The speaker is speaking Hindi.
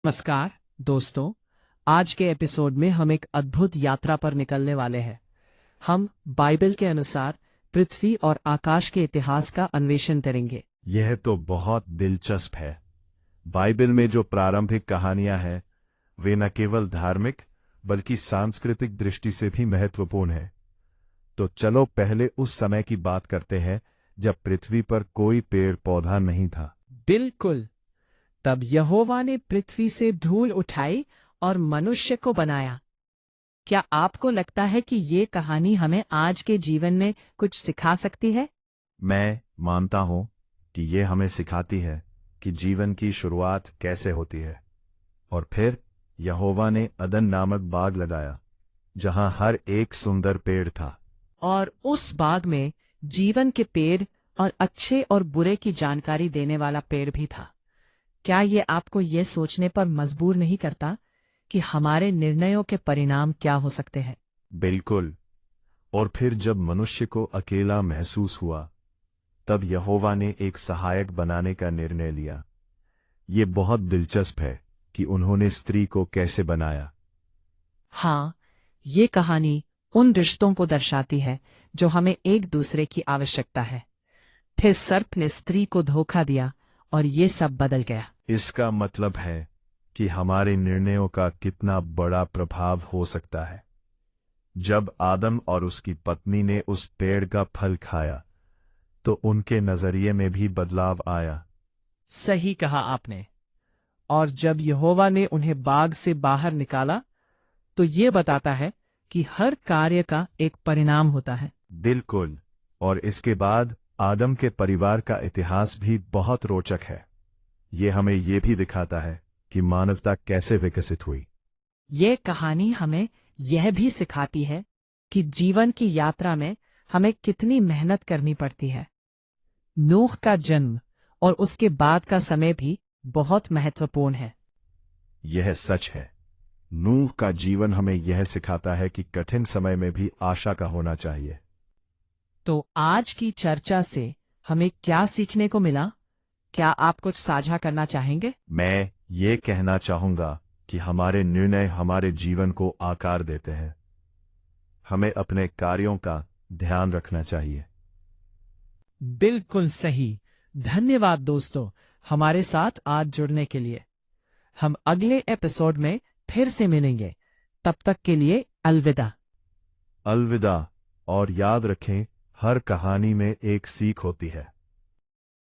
नमस्कार दोस्तों। आज के एपिसोड में हम एक अद्भुत यात्रा पर निकलने वाले हैं। हम बाइबल के अनुसार पृथ्वी और आकाश के इतिहास का अन्वेषण करेंगे। यह तो बहुत दिलचस्प है। बाइबल में जो प्रारंभिक कहानियां हैं वे न केवल धार्मिक बल्कि सांस्कृतिक दृष्टि से भी महत्वपूर्ण है। तो चलो पहले उस समय की बात करते हैं जब पृथ्वी पर कोई पेड़ पौधा नहीं था। बिल्कुल। तब यहोवा ने पृथ्वी से धूल उठाई और मनुष्य को बनाया। क्या आपको लगता है कि ये कहानी हमें आज के जीवन में कुछ सिखा सकती है? मैं मानता हूं कि ये हमें सिखाती है कि जीवन की शुरुआत कैसे होती है। और फिर यहोवा ने अदन नामक बाग लगाया जहां हर एक सुंदर पेड़ था। और उस बाग में जीवन के पेड़ और अच्छे और बुरे की जानकारी देने वाला पेड़ भी था। क्या ये आपको ये सोचने पर मजबूर नहीं करता कि हमारे निर्णयों के परिणाम क्या हो सकते हैं? बिल्कुल। और फिर जब मनुष्य को अकेला महसूस हुआ तब यहोवा ने एक सहायक बनाने का निर्णय लिया। ये बहुत दिलचस्प है कि उन्होंने स्त्री को कैसे बनाया। हाँ, ये कहानी उन रिश्तों को दर्शाती है जो हमें एक दूसरे की आवश्यकता है। फिर सर्प ने स्त्री को धोखा दिया और ये सब बदल गया। इसका मतलब है कि हमारे निर्णयों का कितना बड़ा प्रभाव हो सकता है। जब आदम और उसकी पत्नी ने उस पेड़ का फल खाया तो उनके नजरिए में भी बदलाव आया। सही कहा आपने। और जब यहोवा ने उन्हें बाग से बाहर निकाला तो ये बताता है कि हर कार्य का एक परिणाम होता है। बिल्कुल। और इसके बाद आदम के परिवार का इतिहास भी बहुत रोचक है। ये हमें ये भी दिखाता है कि मानवता कैसे विकसित हुई। ये कहानी हमें यह भी सिखाती है कि जीवन की यात्रा में हमें कितनी मेहनत करनी पड़ती है। नूह का जन्म और उसके बाद का समय भी बहुत महत्वपूर्ण है। यह सच है। नूह का जीवन हमें यह सिखाता है कि कठिन समय में भी आशा का होना चाहिए। तो आज की चर्चा से हमें क्या सीखने को मिला? क्या आप कुछ साझा करना चाहेंगे? मैं ये कहना चाहूंगा कि हमारे निर्णय हमारे जीवन को आकार देते हैं। हमें अपने कार्यों का ध्यान रखना चाहिए। बिल्कुल सही। धन्यवाद दोस्तों, हमारे साथ आज जुड़ने के लिए। हम अगले एपिसोड में फिर से मिलेंगे। तब तक के लिए अलविदा। अलविदा। और याद रखें, हर कहानी में एक सीख होती है।